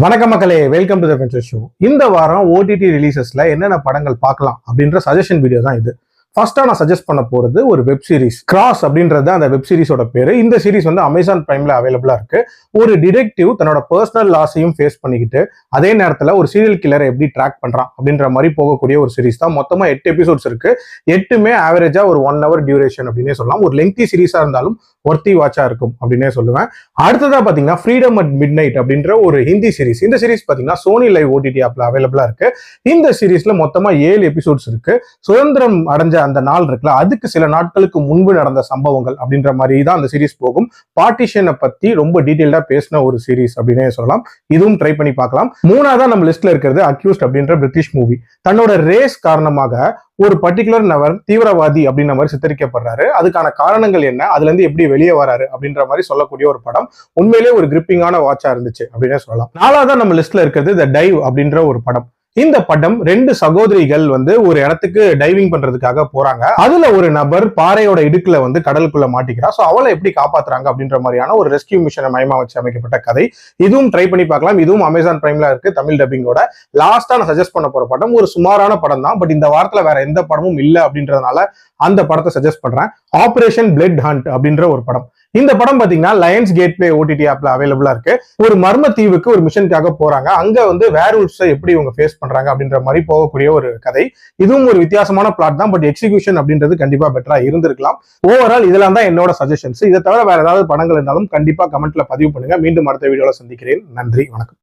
வணக்க மக்களே, welcome to the venture show. இந்த வாரம் ஓடிடி ரிலீசஸ்ல என்னென்ன படங்கள் பார்க்கலாம் அப்படின்ற சஜஷன் வீடியோ தான் இது. ஃபர்ஸ்டா நான் சஜஸ்ட் பண்ண போறது ஒரு வெப் சீரிஸ். கிராஸ் அப்படின்றது அந்த வெப் சீரிஸோட பேரு. இந்த சீரிஸ் வந்து அமேசான் பிரைம்ல அவைலபிளா இருக்கு. ஒரு டிடெக்டிவ் தன்னோட பர்சனல் லாஸையும் ஃபேஸ் பண்ணிக்கிட்டு அதே நேரத்துல ஒரு சீரியல் கில்லரை எப்படி ட்ராக் பண்றான் அப்படின்ற மாதிரி போகக்கூடிய ஒரு சீரிஸ் தான். மொத்தமா 8 எபிசோட்ஸ் இருக்கு. 8மே ஆவரேஜா ஒரு 1 hour டியூரேஷன் அப்படின்னே சொல்லலாம். ஒரு லெங்தி சீரிஸா இருந்தாலும் ஒர்த்தி வாட்சா இருக்கும் அப்படின்னே சொல்லுவேன். அடுத்ததா பாத்தீங்கன்னா ஃப்ரீடம் அட் மிட் நைட் அப்படின்ற ஒரு ஹிந்தி சீரிஸ். இந்த சீரிஸ் பாத்தீங்கன்னா சோனி லைவ் ஓடிடி ஆப்ல அவைலபிளா இருக்கு. இந்த சீரிஸ்ல மொத்தமா 7 எபிசோட்ஸ் இருக்கு. சுதந்திரம் அடைஞ்ச அந்த நாள் இருக்குல்ல, அதுக்கு சில நாட்களுக்கு முன்பு நடந்த சம்பவங்கள் அப்படின்ற மாதிரி தான் அந்த சீரிஸ் போகும். பார்ட்டிஷனை பத்தி ரொம்ப டீடைல்டா பேசின ஒரு சீரிஸ் அப்படின்னே சொல்லலாம். இதுவும் ட்ரை பண்ணி பார்க்கலாம். மூணாவதா நம்ம லிஸ்ட்ல இருக்கிறது அக்யூஸ்ட் அப்படின்ற பிரிட்டிஷ் மூவி. தன்னோட ரேஸ் காரணமாக ஒரு பர்டிகுலர் நபர் தீவிரவாதி அப்படின்ற மாதிரி சித்தரிக்கப்படுறாரு. அதுக்கான காரணங்கள் என்ன, அதுல இருந்து எப்படி வெளியே வராரு அப்படின்ற மாதிரி சொல்லக்கூடிய ஒரு படம். உண்மையிலேயே ஒரு கிரிப்பிங்கான வாட்சா இருந்துச்சு அப்படின்னே சொல்லலாம். நாலாவதா நம்ம லிஸ்ட்ல இருக்கிறது த டைவ் அப்படின்ற ஒரு படம். இந்த படம் 2 சகோதரிகள் வந்து ஒரு இடத்துக்கு டைவிங் பண்றதுக்காக போறாங்க. அதுல ஒரு நபர் பாறையோட இடுக்குல வந்து கடலுக்குள்ள மாட்டிக்கிறா. சோ அவளை எப்படி காப்பாத்துறாங்க அப்படின்ற மாதிரியான ஒரு ரெஸ்கியூ மிஷனை மையமா வச்சு அமைக்கப்பட்ட கதை. இதுவும் ட்ரை பண்ணி பார்க்கலாம். இதுவும் அமேசான் பிரைம்ல இருக்கு, தமிழ் டப்பிங்கோட. லாஸ்டா நான் சஜஸ்ட் பண்ண போற படம் ஒரு சுமாரான படம் தான். பட் இந்த வாரத்துல வேற எந்த படமும் இல்ல அப்படின்றதுனால அந்த படத்தை சஜஸ்ட் பண்றேன். ஆபரேஷன் பிளட் ஹண்ட் அப்படின்ற ஒரு படம். இந்த படம் பாத்தீங்கன்னா லயன்ஸ் கேட்வே ஓடிடி ஆப்ல அவைலபிளா இருக்கு. ஒரு மர்ம தீவுக்கு ஒரு மிஷனுக்காக போறாங்க. அங்க வந்து வேர்வூல்ஃப்ஸை எப்படி இவங்க ஃபேஸ் பண்றாங்க அப்படின்ற மாதிரி போகக்கூடிய ஒரு கதை. இதுவும் ஒரு வித்தியாசமான பிளாட் தான். பட் எக்ஸிகியூஷன் அப்படின்றது கண்டிப்பா பெட்டரா இருந்திருக்கலாம். ஓவரால் இதெல்லாம் தான் என்னோட சஜஷன்ஸ். இதை தவிர வேற ஏதாவது படங்கள் இருந்தாலும் கண்டிப்பா கமெண்ட்ல பதிவு பண்ணுங்க. மீண்டும் அடுத்த வீடியோல சந்திக்கிறேன். நன்றி, வணக்கம்.